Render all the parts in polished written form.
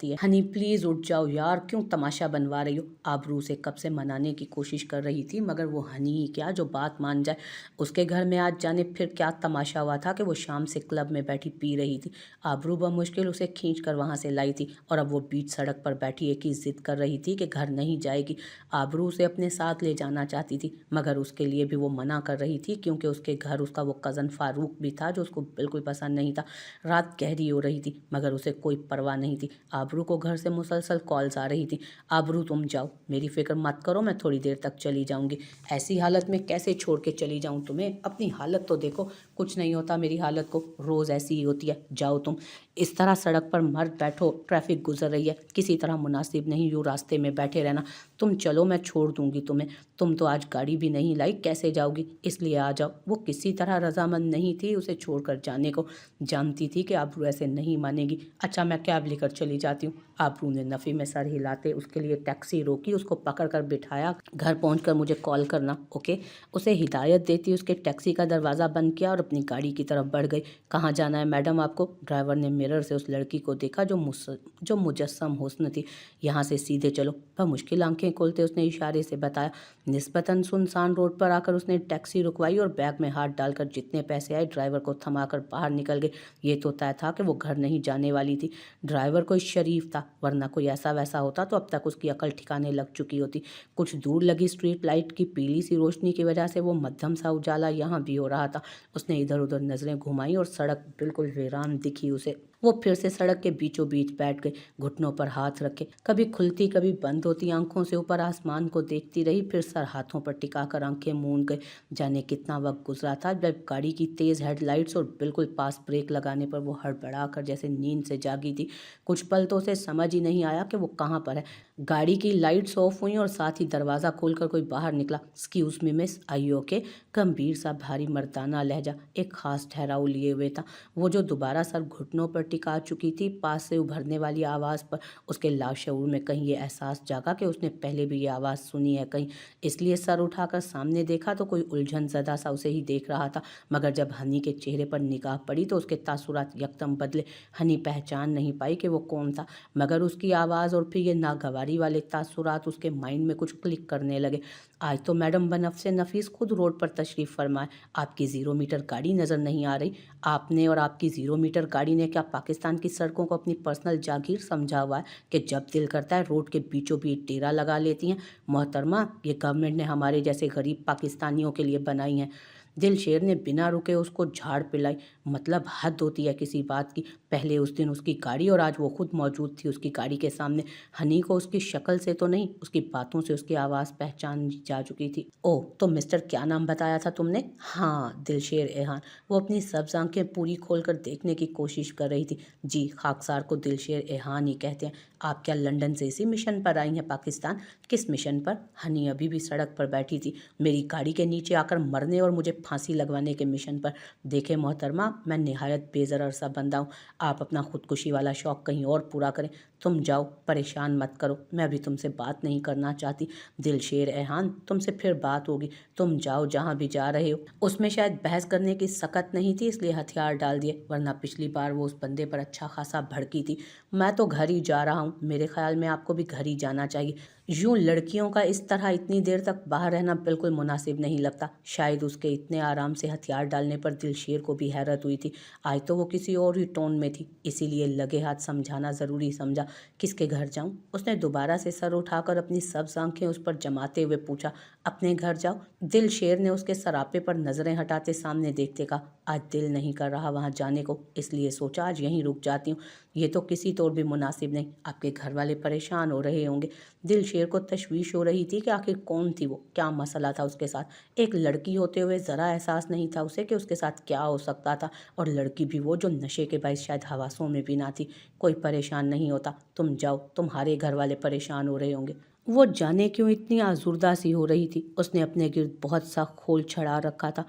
जाती है। Honey please उठ जाओ यार, क्यों तमाशा बनवा रही हो? आबरू उसे कब से मनाने की कोशिश कर रही थी, मगर वो हनी ही क्या जो बात मान जाए। उसके घर में आज जाने फिर क्या तमाशा हुआ था कि वो शाम से क्लब में बैठी पी रही थी। आबरू बमुश्किल उसे खींच कर वहां से लाई थी और अब वो बीच सड़क पर बैठी एक ही जिद कर रही थी कि घर नहीं जाएगी। आबरू उसे अपने साथ ले जाना चाहती थी, मगर उसके लिए भी वो मना कर रही थी, क्योंकि उसके घर उसका वो कज़न फारूक भी था जो उसको बिल्कुल पसंद नहीं था। रात गहरी हो रही थी, मगर उसे कोई परवाह नहीं थी। आबरू को घर से मुसलसल कॉल्स आ रही थी। आबरू तुम जाओ, मेरी फिक्र मत करो, मैं थोड़ी देर तक चली जाऊंगी। ऐसी हालत में कैसे छोड़ के चली जाऊं तुम्हें? अपनी हालत तो देखो। कुछ नहीं होता मेरी हालत को, रोज़ ऐसी ही होती है, जाओ तुम। इस तरह सड़क पर मत बैठो, ट्रैफिक गुजर रही है, किसी तरह मुनासिब नहीं यूँ रास्ते में बैठे रहना। तुम चलो, मैं छोड़ दूंगी तुम्हें। तुम तो आज गाड़ी भी नहीं लाई, कैसे जाओगी? इसलिए आ जाओ। वो किसी तरह रजामंद नहीं थी उसे छोड़कर जाने को। जानती थी कि आबरू ऐसे नहीं मानेगी। अच्छा, मैं कैब लेकर चली जाती हूँ। आबरू ने नफ़ी में सर हिलाते उसके लिए टैक्सी रोकी, उसको पकड़ कर बिठाया। घर पहुंचकर मुझे कॉल करना, ओके? उसे हिदायत देती उसके टैक्सी का दरवाज़ा बंद किया और अपनी गाड़ी की तरफ बढ़ गई। कहाँ जाना है मैडम आपको? ड्राइवर ने मिरर से उस लड़की को देखा जो मुजस्सम हुस्न थी। यहाँ से सीधे चलो। मुश्किल आंखें खोलते उसने इशारे से बताया। निस्बतन सुनसान रोड पर आकर उसने टैक्सी रुकवाई और बैग में हाथ डालकर जितने पैसे आए ड्राइवर को थमाकर बाहर निकल गए। ये तो तय था कि वो घर नहीं जाने वाली थी। ड्राइवर कोई शरीफ था, वरना कोई ऐसा वैसा होता तो अब तक उसकी अकल ठिकाने लग चुकी होती। कुछ दूर लगी स्ट्रीट लाइट की पीली सी रोशनी की वजह से वो मध्यम सा उजाला यहाँ भी हो रहा था। उसने इधर उधर नजरें घुमाई और सड़क बिल्कुल वीरान दिखी उसे। वो फिर से सड़क के बीचों बीच बैठ गई, घुटनों पर हाथ रखे, कभी खुलती कभी बंद होती आंखों से ऊपर आसमान को देखती रही, फिर सर हाथों पर टिकाकर आंखें मूंद गई। जाने कितना वक्त गुजरा था जब गाड़ी की तेज हेडलाइट्स और बिल्कुल पास ब्रेक लगाने पर वो हड़बड़ाकर जैसे नींद से जागी थी। कुछ पल तो उसे समझ ही नहीं आया कि वो कहाँ पर है। गाड़ी की लाइट्स ऑफ हुई और साथ ही दरवाज़ा खोलकर कोई बाहर निकला। Excuse me miss, I you okay? गंभीर सा भारी मर्दाना लहजा एक खास ठहराव लिए हुए था। वो जो दोबारा सर घुटनों पर टिका चुकी थी, पास से उभरने वाली आवाज़ पर उसके लाशऊर में कहीं ये एहसास जागा कि उसने पहले भी ये आवाज़ सुनी है कहीं। इसलिए सर उठाकर सामने देखा तो कोई उलझन ज़दा सा उसे ही देख रहा था, मगर जब हनी के चेहरे पर निगाह पड़ी तो उसके तासुरात यकदम बदले। हनी पहचान नहीं पाई कि वो कौन था, मगर उसकी आवाज़ और फिर ये नागवारी वाले तासुरात उसके माइंड में कुछ क्लिक करने लगे। आज तो मैडम बनफ्से नफीस खुद रोड पर तशरीफ़ फरमाए। आपकी 0 मीटर गाड़ी नज़र नहीं आ रही? आपने और आपकी 0 मीटर गाड़ी ने क्या पाकिस्तान की सड़कों को अपनी पर्सनल जागीर समझा हुआ है कि जब दिल करता है रोड के बीचों बीच डेरा लगा लेती हैं? मोहतरमा, ये गवर्नमेंट ने हमारे जैसे गरीब पाकिस्तानियों के लिए बनाई हैं। दिलशेर ने बिना रुके उसको झाड़ पिलाई। मतलब हद होती है किसी बात की। पहले उस दिन उसकी गाड़ी और आज वो खुद मौजूद थी उसकी गाड़ी के सामने। हनी को उसकी शक्ल से तो नहीं, उसकी बातों से उसकी आवाज़ पहचान जा चुकी थी। ओह, तो मिस्टर क्या नाम बताया था तुमने? हाँ, दिलशेर एहान। वो अपनी सब्ज आंखें पूरी खोलकर देखने की कोशिश कर रही थी। जी, खाकसार को दिलशेर एहान ही कहते हैं। आप क्या लंदन से इसी मिशन पर आई हैं पाकिस्तान? किस मिशन पर? हनी अभी भी सड़क पर बैठी थी। मेरी गाड़ी के नीचे आकर मरने और मुझे फांसी लगवाने के मिशन पर। देखे मोहतरमा, मैं निहायत बेज़रर सा बंदा हूँ। आप अपना खुदकुशी वाला शौक़ कहीं और पूरा करें। तुम जाओ, परेशान मत करो, मैं अभी तुमसे बात नहीं करना चाहती। दिलशेर एहान, तुमसे फिर बात होगी। तुम जाओ जहाँ भी जा रहे हो। उसमें शायद बहस करने की सकत नहीं थी, इसलिए हथियार डाल दिए, वरना पिछली बार वो उस बंदे पर अच्छा खासा भड़की थी। मैं तो घर ही जा रहा हूँ, मेरे ख्याल में आपको भी घर ही जाना चाहिए। यूं लड़कियों का इस तरह इतनी देर तक बाहर रहना बिल्कुल मुनासिब नहीं लगता। शायद उसके इतने आराम से हथियार डालने पर दिलशेर को भी हैरत हुई थी। आज तो वो किसी और ही टोन में थी, इसीलिए लगे हाथ समझाना ज़रूरी समझा। किसके घर जाऊं? उसने दोबारा से सर उठाकर अपनी सब्ज आंखें उस पर जमाते हुए पूछा। अपने घर जाओ। दिलशेर ने उसके सरापे पर नजरें हटाते सामने देखते कहा। आज दिल नहीं कर रहा वहां जाने को, इसलिए सोचा आज यहीं रुक जाती हूँ। ये तो किसी तौर भी मुनासिब नहीं, आपके घर वाले परेशान हो रहे होंगे। दिलशेर को तशवीश हो रही थी कि आखिर कौन थी वो, क्या मसला था उसके साथ। एक लड़की होते हुए ज़रा एहसास नहीं था उसे कि उसके साथ क्या हो सकता था, और लड़की भी वो जो नशे के बायस शायद हवासों में भी ना थी। कोई परेशान नहीं होता, तुम जाओ, तुम्हारे घर वाले परेशान हो रहे होंगे। वो जाने क्यों इतनी आजुर्दा सी हो रही थी। उसने अपने गिर्द बहुत सा खोल छड़ा रखा था।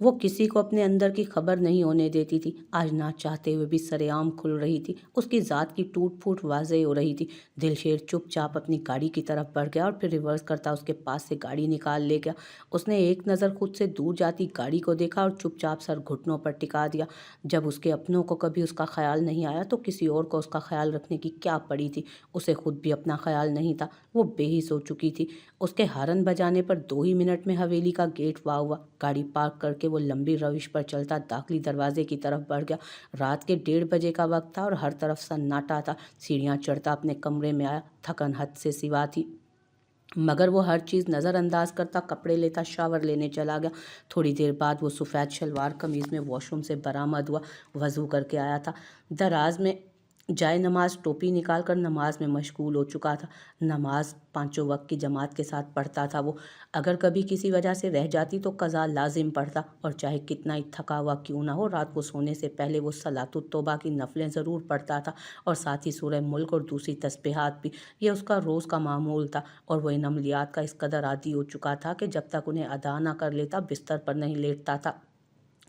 वो किसी को अपने अंदर की खबर नहीं होने देती थी। आज ना चाहते हुए भी सरेआम खुल रही थी। उसकी ज़ात की टूट फूट वाज़ेह हो रही थी। दिलशेर चुपचाप अपनी गाड़ी की तरफ बढ़ गया और फिर रिवर्स करता उसके पास से गाड़ी निकाल ले गया। उसने एक नज़र खुद से दूर जाती गाड़ी को देखा और चुपचाप सर घुटनों पर टिका दिया। जब उसके अपनों को कभी उसका ख्याल नहीं आया तो किसी और को उसका ख्याल रखने की क्या पड़ी थी। उसे खुद भी अपना ख्याल नहीं था। वो बेहिस हो चुकी थी। उसके हॉर्न बजाने पर 2 ही मिनट में हवेली का गेट वाह हुआ। गाड़ी पार्क करके वो लंबी रविश पर चलता दाखिली दरवाजे की तरफ बढ़ गया। रात के 1:30 बजे का वक्त था और हर तरफ सन्नाटा था। सीढ़ियाँ चढ़ता अपने कमरे में आया। थकन हद से सिवा थी, मगर वो हर चीज़ नज़रअंदाज करता कपड़े लेता शावर लेने चला गया। थोड़ी देर बाद वो सफ़ेद शलवार कमीज़ में वॉशरूम से बरामद हुआ। वज़ू करके आया था। दराज में जाए नमाज टोपी निकाल कर नमाज में मशगूल हो चुका था। नमाज 5 वक्त की जमात के साथ पढ़ता था वो। अगर कभी किसी वजह से रह जाती तो कज़ा लाजिम पढ़ता, और चाहे कितना ही थका हुआ क्यों ना हो, रात को सोने से पहले वो सलातुत तौबा की नफलें ज़रूर पढ़ता था, और साथ ही सूरह मुल्क और दूसरी तस्बीहात भी। ये उसका रोज़ का मामूल था, और वो इन अमलियात का इस कदर आदी हो चुका था कि जब तक उन्हें अदा ना कर लेता बिस्तर पर नहीं लेटता था।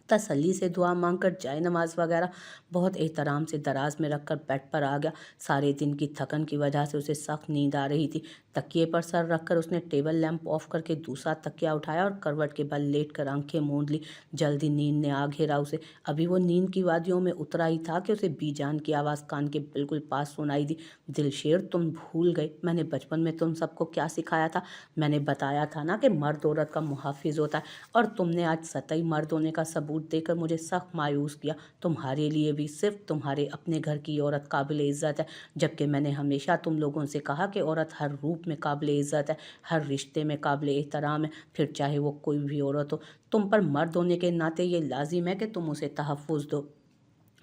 तसल्ली से दुआ मांगकर जाए नमाज वगैरह बहुत एहतराम से दराज में रखकर बेड पर आ गया। सारे दिन की थकन की वजह से उसे सख्त नींद आ रही थी। तकिए पर सर रखकर उसने टेबल लैंप ऑफ करके दूसरा तकिया उठाया और करवट के बल लेटकर आंखें मूंद ली। जल्दी नींद ने आ घेरा उसे। अभी वो नींद की वादियों में उतरा ही था कि उसे बीजान की आवाज़ कान के बिल्कुल पास सुनाई दी। दिलशेर, तुम भूल गए मैंने बचपन में तुम सबको क्या सिखाया था। मैंने बताया था ना कि मर्द औरत का मुहाफिज होता है, और तुमने आज सतई मर्द होने का सबूत देकर मुझे सख्त मायूस किया। तुम्हारे लिए भी सिर्फ तुम्हारे अपने घर की औरत काबिल इज़्ज़त है, जबकि मैंने हमेशा तुम लोगों से कहा कि औरत हर रूप में काबिल इज़्ज़त है, हर रिश्ते में काबिल एहतराम है, फिर चाहे वो कोई भी औरत हो। तुम पर मर्द होने के नाते ये लाजिम है कि तुम उसे तहफ़्फ़ुज़ दो।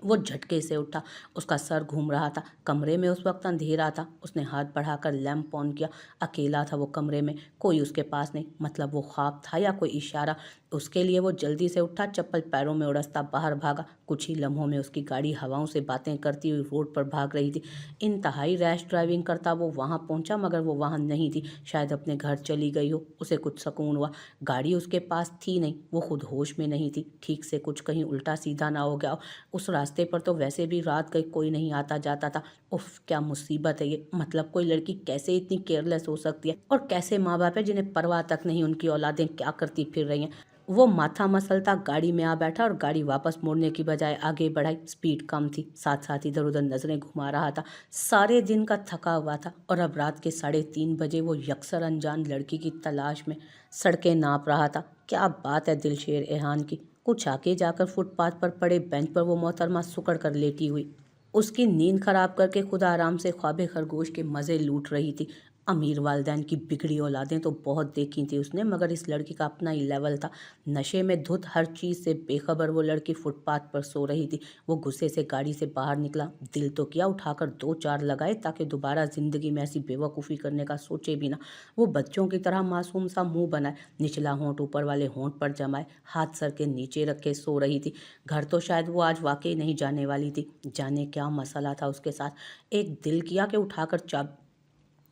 वो झटके से उठा। उसका सर घूम रहा था। कमरे में उस वक्त अंधेरा था। उसने हाथ बढ़ाकर लैंप ऑन किया। अकेला था वो कमरे में, कोई उसके पास नहीं। मतलब वो ख्वाब था या कोई इशारा। उसके लिए वो जल्दी से उठा, चप्पल पैरों में उड़सता बाहर भागा। कुछ ही लम्हों में उसकी गाड़ी हवाओं से बातें करती हुई रोड पर भाग रही थी। इंतहाई रैश ड्राइविंग करता वो वहाँ पहुँचा, मगर वो वहाँ नहीं थी। शायद अपने घर चली गई हो। उसे कुछ सुकून हुआ। गाड़ी उसके पास थी नहीं। वो खुद होश में नहीं थी। ठीक से कुछ कहीं उल्टा सीधा ना हो गया हो। उस रास्ते पर तो वैसे भी रात गई कोई नहीं आता जाता था। उफ, क्या मुसीबत है ये। मतलब कोई लड़की कैसे इतनी केयरलेस हो सकती है, और कैसे माँ बाप है जिन्हें परवाह तक नहीं उनकी औलादें क्या करती फिर रही हैं। वो माथा मसलता गाड़ी में आ बैठा और गाड़ी वापस मोड़ने की बजाय आगे बढ़ाई। स्पीड कम थी, साथ साथ इधर उधर नजरें घुमा रहा था। सारे दिन का थका हुआ था, और अब रात के 3:30 बजे वो यकसर अनजान लड़की की तलाश में सड़कें नाप रहा था। क्या बात है दिलशेर एहान की। कुछ आगे जाकर फुटपाथ पर पड़े बेंच पर वो मोहतरमा सुकड़ कर लेटी हुई उसकी नींद खराब करके खुद आराम से ख्वाबे खरगोश के मज़े लूट रही थी। अमीर वालदैन की बिगड़ी औलादें तो बहुत देखी थी उसने, मगर इस लड़की का अपना ही लेवल था। नशे में धुत, हर चीज़ से बेखबर वो लड़की फुटपाथ पर सो रही थी। वो गुस्से से गाड़ी से बाहर निकला। दिल तो किया उठाकर 2-4 लगाए, ताकि दोबारा ज़िंदगी में ऐसी बेवकूफ़ी करने का सोचे भी ना। वो बच्चों की तरह मासूम सा मुंह बनाए, निचला होंठ ऊपर वाले होंठ पर जमाए, हाथ सर के नीचे रखे सो रही थी। घर तो शायद वो आज वाकई नहीं जाने वाली थी। जाने क्या मसला था उसके साथ। एक दिल किया कि उठाकर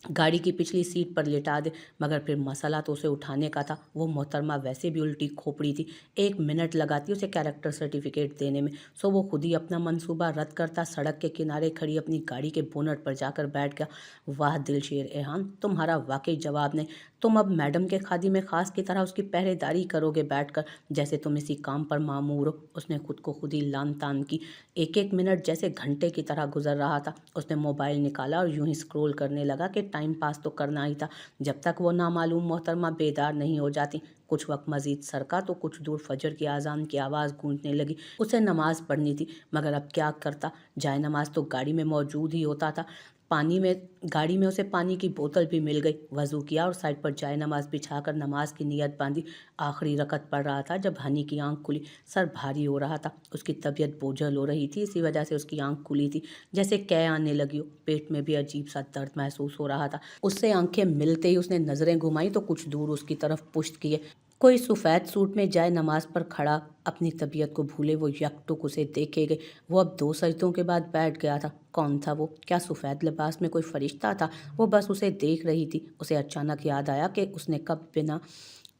गाड़ी की पिछली सीट पर लिटा दे, मगर फिर मसला तो उसे उठाने का था। वो मोहतरमा वैसे भी उल्टी खोपड़ी थी। 1 मिनट लगाती उसे कैरेक्टर सर्टिफिकेट देने में। सो वो खुद ही अपना मंसूबा रद्द करता सड़क के किनारे खड़ी अपनी गाड़ी के बोनट पर जाकर बैठ गया। वाह दिलशेर एहान, तुम्हारा वाकई जवाब नहीं। तुम अब मैडम के खादी में खास की तरह उसकी पहरेदारी करोगे बैठकर, जैसे तुम इसी काम पर मामूर हो। उसने खुद को खुद ही लान तान की। एक एक मिनट जैसे घंटे की तरह गुजर रहा था। उसने मोबाइल निकाला और यूं ही स्क्रॉल करने लगा कि टाइम पास तो करना ही था, जब तक वो नामालूम मोहतरमा बेदार नहीं हो जाती। कुछ वक्त मजीद सरका तो कुछ दूर फजर की आज़ान की आवाज़ गूंजने लगी। उसे नमाज पढ़नी थी, मगर अब क्या करता। जाए नमाज तो गाड़ी में मौजूद ही होता था। गाड़ी में उसे पानी की बोतल भी मिल गई। वज़ू किया और साइड पर जाए नमाज बिछाकर नमाज की नीयत बांधी। आखिरी रकत पढ़ रहा था जब हनी की आंख खुली। सर भारी हो रहा था। उसकी तबीयत बोझल हो रही थी, इसी वजह से उसकी आंख खुली थी, जैसे कै आने लगी हो। पेट में भी अजीब सा दर्द महसूस हो रहा था। उससे आंखें मिलते ही उसने नज़रें घुमाई तो कुछ दूर उसकी तरफ पुश्त किए कोई सफ़ेद सूट में जाए नमाज पर खड़ा। अपनी तबीयत को भूले वो यकटुक उसे देखे गए। वो अब 2 सजदों के बाद बैठ गया था। कौन था वो? क्या सफ़ेद लिबास में कोई फरिश्ता था? वो बस उसे देख रही थी। उसे अचानक याद आया कि उसने कब बिना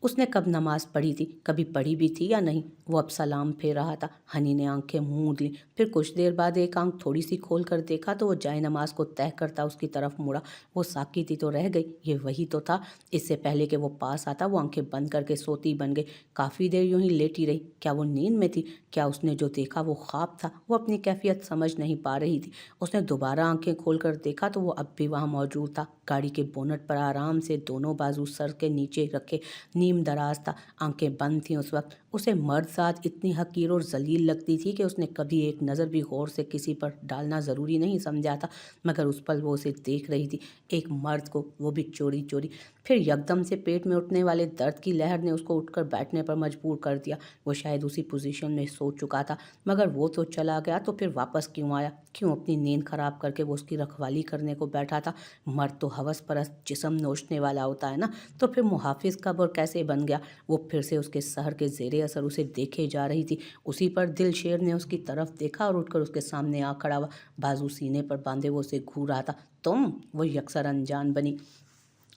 उसने कब नमाज पढ़ी थी, कभी पढ़ी भी थी या नहीं? वो अब सलाम फेर रहा था। हनी ने आंखें मूंद ली। फिर कुछ देर बाद एक आंख थोड़ी सी खोल कर देखा तो वो जाए नमाज को तय करता उसकी तरफ मुड़ा। वो साकी तो रह गई, ये वही तो था। इससे पहले कि वो पास आता वो आंखें बंद करके सोती बन गई। काफ़ी देर यूं ही लेटी रही। क्या वो नींद में थी? क्या उसने जो देखा वो ख्वाब था? वो अपनी कैफियत समझ नहीं पा रही थी। उसने दोबारा आंखें खोल कर देखा तो वो अब भी वहाँ मौजूद था। गाड़ी के बोनट पर आराम से दोनों बाजू सर के नीचे रखे, नीम दराज था। आंखें बंद थीं उस वक्त। उसे मर्द साथ इतनी हकीर और जलील लगती थी कि उसने कभी एक नज़र भी गौर से किसी पर डालना ज़रूरी नहीं समझा था, मगर उस पल वो उसे देख रही थी, एक मर्द को, वो भी चोरी चोरी। फिर यकदम से पेट में उठने वाले दर्द की लहर ने उसको उठकर बैठने पर मजबूर कर दिया। वो शायद उसी पोजीशन में सो चुका था, मगर वो तो चला गया तो फिर वापस क्यों आया? क्यों अपनी नींद खराब करके वो उसकी रखवाली करने को बैठा था? मर्द तो हवस परस्त जिस्म नोचने वाला होता है ना, तो फिर मुहाफिज कब और कैसे बन गया? वो फिर से उसके सहर के जेरे असर उसे देखे जा रही थी। उसी पर दिल शेर ने उसकी तरफ देखा और उठकर उसके सामने आ खड़ा हुआ। बाजू सीने पर बांधे वो उसे घूर रहा था। तुम? वो यकसर अनजान बनी।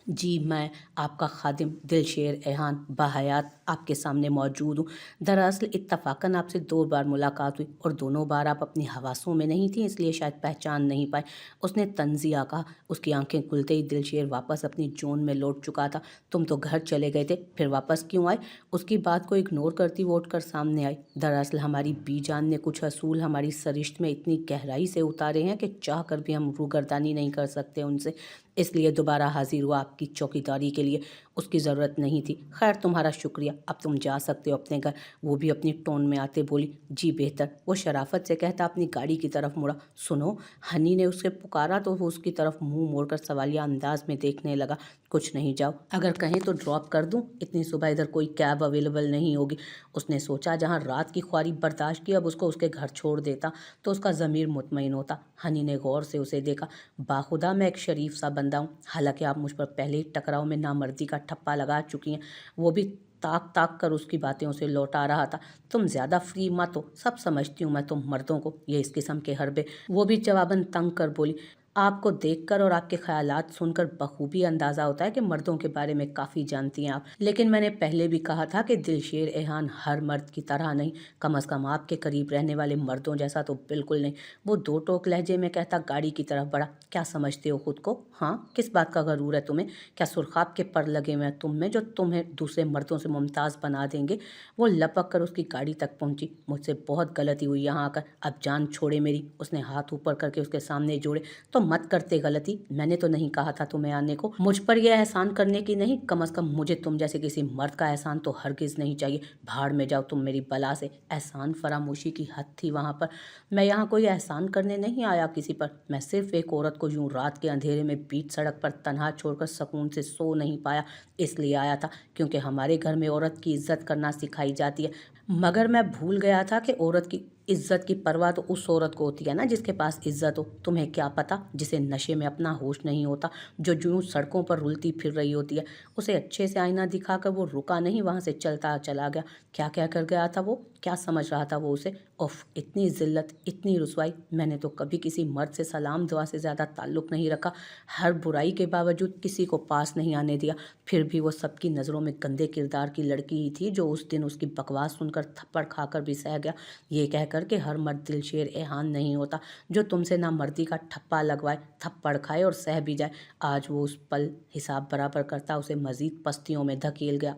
जी, मैं आपका खादिम दिलशेर एहान बाहयात आपके सामने मौजूद हूँ। दरअसल इत्तफ़ाक़न आपसे 2 बार मुलाकात हुई और दोनों बार आप अपनी हवासों में नहीं थीं, इसलिए शायद पहचान नहीं पाए। उसने तंज़िया कहा। उसकी आंखें खुलते ही दिलशेर वापस अपनी जोन में लौट चुका था। तुम तो घर चले गए थे, फिर वापस क्यों आए? उसकी बात को इग्नोर करती वो उठकर सामने आई। दरअसल हमारी बीजान ने कुछ असूल हमारी सरिश्त में इतनी गहराई से उतारे हैं कि चाह कर भी हम रूगर्दानी नहीं कर सकते उनसे, इसलिए दोबारा हाजिर हुआ आपकी चौकीदारी के लिए। उसकी ज़रूरत नहीं थी। खैर, तुम्हारा शुक्रिया, अब तुम जा सकते हो अपने घर। वो भी अपनी टोन में आते बोली। जी बेहतर, वो शराफत से कहता अपनी गाड़ी की तरफ मुड़ा। सुनो, हनी ने उसे पुकारा तो वो उसकी तरफ मुंह मोड़कर सवालिया अंदाज में देखने लगा। कुछ नहीं, जाओ, अगर कहें तो ड्रॉप कर दूं? इतनी सुबह इधर कोई कैब अवेलेबल नहीं होगी। उसने सोचा जहां रात की ख्वारी बर्दाश्त की अब उसको उसके घर छोड़ देता तो उसका ज़मीर मुतमईन होता। हनी ने गौर से उसे देखा। बाखुदा मैं एक शरीफ सा बंदा हूँ, हालांकि आप मुझ पर पहले ही टकराव में नामर्दी का ठप्पा लगा चुकी हैं। वो भी ताक ताक कर उसकी बातें उसे लौटा रहा था। तुम ज़्यादा फ्री मत हो, सब समझती हूँ मैं तुम मर्दों को, ये इस किस्म के हरबे। वो भी जवाबन तंग कर बोली। आपको देखकर और आपके ख्यालात सुनकर बखूबी अंदाज़ा होता है कि मर्दों के बारे में काफ़ी जानती हैं आप, लेकिन मैंने पहले भी कहा था कि दिलशेर एहान हर मर्द की तरह नहीं, कम अज़ कम आपके करीब रहने वाले मर्दों जैसा तो बिल्कुल नहीं। वो दो टोक लहजे में कहता गाड़ी की तरफ बढ़ा। क्या समझते हो खुद को? हाँ, किस बात का गरूर है तुम्हें? क्या सुरखाब के पर लगे हुए हैं तुम में जो तुम्हें दूसरे मर्दों से मुमताज़ बना देंगे? वो लपक कर उसकी गाड़ी तक पहुंची। मुझसे बहुत गलती हुई यहाँ आकर, अब जान छोड़े मेरी। उसने हाथ ऊपर करके उसके सामने जोड़े। तो मत करते गलती, मैंने तो नहीं कहा था तुम्हें आने को। मुझ पर यह एहसान करने की नहीं, कम अज़ कम मुझे तुम जैसे किसी मर्द का एहसान तो हरगिज़ नहीं चाहिए। भाड़ में जाओ तुम मेरी बला से। एहसान फरामोशी की हद थी वहाँ पर। मैं यहाँ कोई एहसान करने नहीं आया किसी पर। मैं सिर्फ एक औरत को यूं रात के अंधेरे में बीच सड़क पर तन्हा छोड़कर सुकून से सो नहीं पाया, इसलिए आया था, क्योंकि हमारे घर में औरत की इज्जत करना सिखाई जाती है। मगर मैं भूल गया था कि औरत की इज्जत की परवाह तो उस औरत को होती है ना जिसके पास इज्जत हो। तुम्हें क्या पता, जिसे नशे में अपना होश नहीं होता, जो यूं सड़कों पर रुलती फिर रही होती है। उसे अच्छे से आईना दिखाकर वो रुका नहीं, वहां से चलता चला गया। क्या क्या कर गया था वो? क्या समझ रहा था वो उसे? उफ, इतनी जिल्लत, इतनी रुसवाई। मैंने तो कभी किसी मर्द से सलाम दुआ से ज़्यादा ताल्लुक़ नहीं रखा। हर बुराई के बावजूद किसी को पास नहीं आने दिया। फिर भी वो सबकी नज़रों में गंदे किरदार की लड़की ही थी जो उस दिन उसकी बकवास सुनकर थप्पड़ खाकर भी सह गया। ये कहकर के हर मर्द दिलशेर एहान नहीं होता जो तुमसे ना मर्दी का ठप्पा लगवाए, थप्पड़ खाए और सह भी जाए। आज वो उस पल हिसाब बराबर करता उसे मज़ीद पस्तियों में धकेल गया।